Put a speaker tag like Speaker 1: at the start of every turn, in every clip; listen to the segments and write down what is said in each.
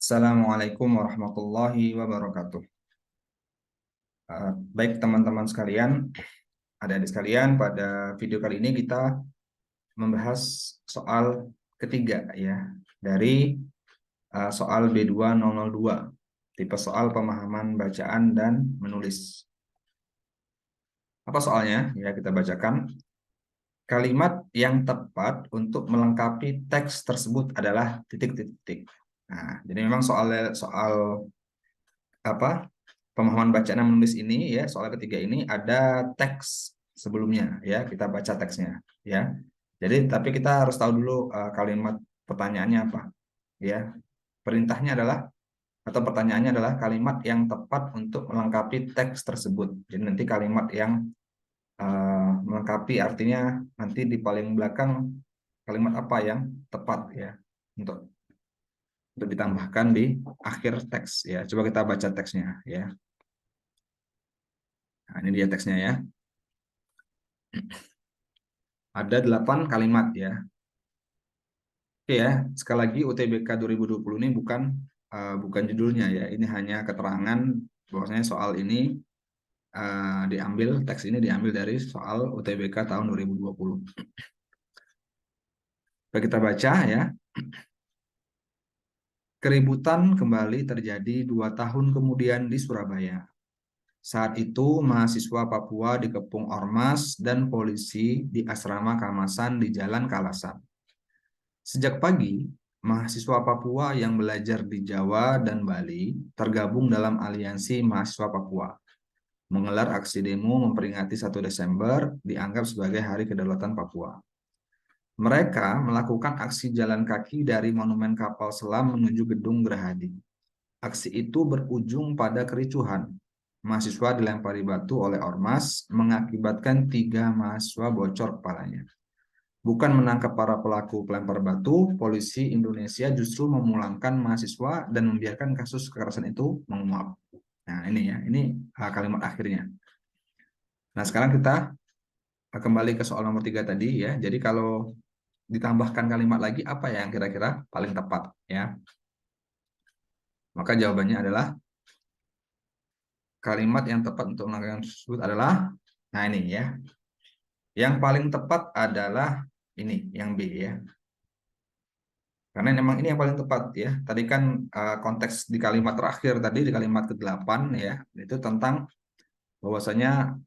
Speaker 1: Assalamualaikum warahmatullahi wabarakatuh. Baik teman-teman sekalian, adik-adik sekalian, pada video kali ini kita membahas soal ketiga ya dari soal B2002, tipe soal pemahaman bacaan dan menulis. Apa soalnya? Ya, kita bacakan. Kalimat yang tepat untuk melengkapi teks tersebut adalah titik-titik. Nah, jadi memang soal soal apa pemahaman bacaan dan menulis ini ya, soal ketiga ini ada teks sebelumnya ya, kita baca teksnya ya. Jadi tapi kita harus tahu dulu kalimat pertanyaannya apa ya. Perintahnya adalah atau pertanyaannya adalah kalimat yang tepat untuk melengkapi teks tersebut. Jadi nanti kalimat yang melengkapi artinya nanti di paling belakang kalimat apa yang tepat ya untuk ditambahkan di akhir teks ya. Coba kita baca teksnya ya. Nah, ini dia teksnya ya. Ada 8 kalimat ya. Oke ya, sekali lagi UTBK 2020 ini bukan judulnya ya. Ini hanya keterangan bahwasanya soal ini teks ini diambil dari soal UTBK tahun 2020. Baik, kita baca ya. Keributan kembali terjadi 2 tahun kemudian di Surabaya. Saat itu mahasiswa Papua dikepung ormas dan polisi di asrama Kamasan di Jalan Kalasan. Sejak pagi, mahasiswa Papua yang belajar di Jawa dan Bali tergabung dalam aliansi mahasiswa Papua, menggelar aksi demo memperingati 1 Desember dianggap sebagai Hari Kedaulatan Papua. Mereka melakukan aksi jalan kaki dari Monumen Kapal Selam menuju Gedung Gerahadi. Aksi itu berujung pada kericuhan. Mahasiswa dilempari batu oleh ormas, mengakibatkan 3 mahasiswa bocor kepalanya. Bukan menangkap para pelaku pelempar batu, polisi Indonesia justru memulangkan mahasiswa dan membiarkan kasus kekerasan itu menguap. Nah, ini ya, ini kalimat akhirnya. Nah, sekarang kita kembali ke soal nomor 3 tadi ya. Jadi kalau ditambahkan kalimat lagi, apa yang kira-kira paling tepat ya? Maka jawabannya adalah kalimat yang tepat untuk melakukan tersebut adalah, nah ini ya. Yang paling tepat adalah ini, yang B ya. Karena memang ini yang paling tepat ya. Tadi kan konteks di kalimat terakhir tadi, di kalimat ke-8 ya, itu tentang bahwasanya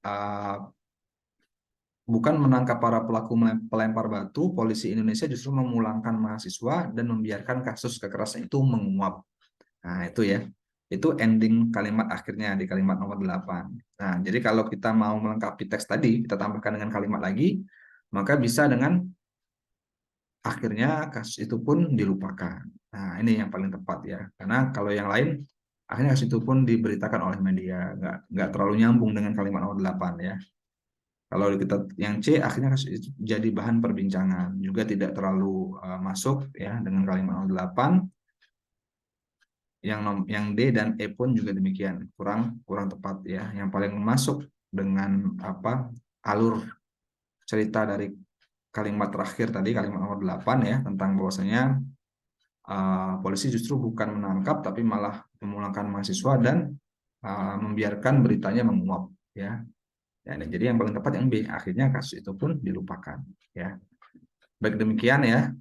Speaker 1: bukan menangkap para pelaku pelempar batu, polisi Indonesia justru memulangkan mahasiswa dan membiarkan kasus kekerasan itu menguap. Nah, itu ya. Itu ending kalimat akhirnya di kalimat nomor 8. Nah, jadi kalau kita mau melengkapi teks tadi, kita tambahkan dengan kalimat lagi, maka bisa dengan akhirnya kasus itu pun dilupakan. Nah, ini yang paling tepat ya. Karena kalau yang lain, akhirnya kasus itu pun diberitakan oleh media. Nggak terlalu nyambung dengan kalimat nomor 8 ya. Kalau kita yang C, akhirnya kasus itu jadi bahan perbincangan. Juga tidak terlalu masuk ya dengan kalimat nomor 8. Yang D dan E pun juga demikian. Kurang tepat ya. Yang paling masuk dengan alur cerita dari kalimat terakhir tadi, kalimat nomor 8 ya, tentang bahwasanya polisi justru bukan menangkap tapi malah memulangkan mahasiswa dan membiarkan beritanya menguap ya. Jadi yang paling tepat yang B, akhirnya kasus itu pun dilupakan ya. Baik, demikian ya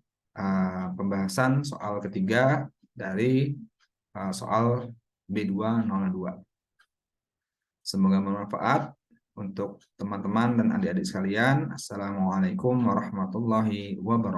Speaker 1: pembahasan soal ketiga dari soal B202. Semoga bermanfaat untuk teman-teman dan adik-adik sekalian. Assalamualaikum warahmatullahi wabarakatuh.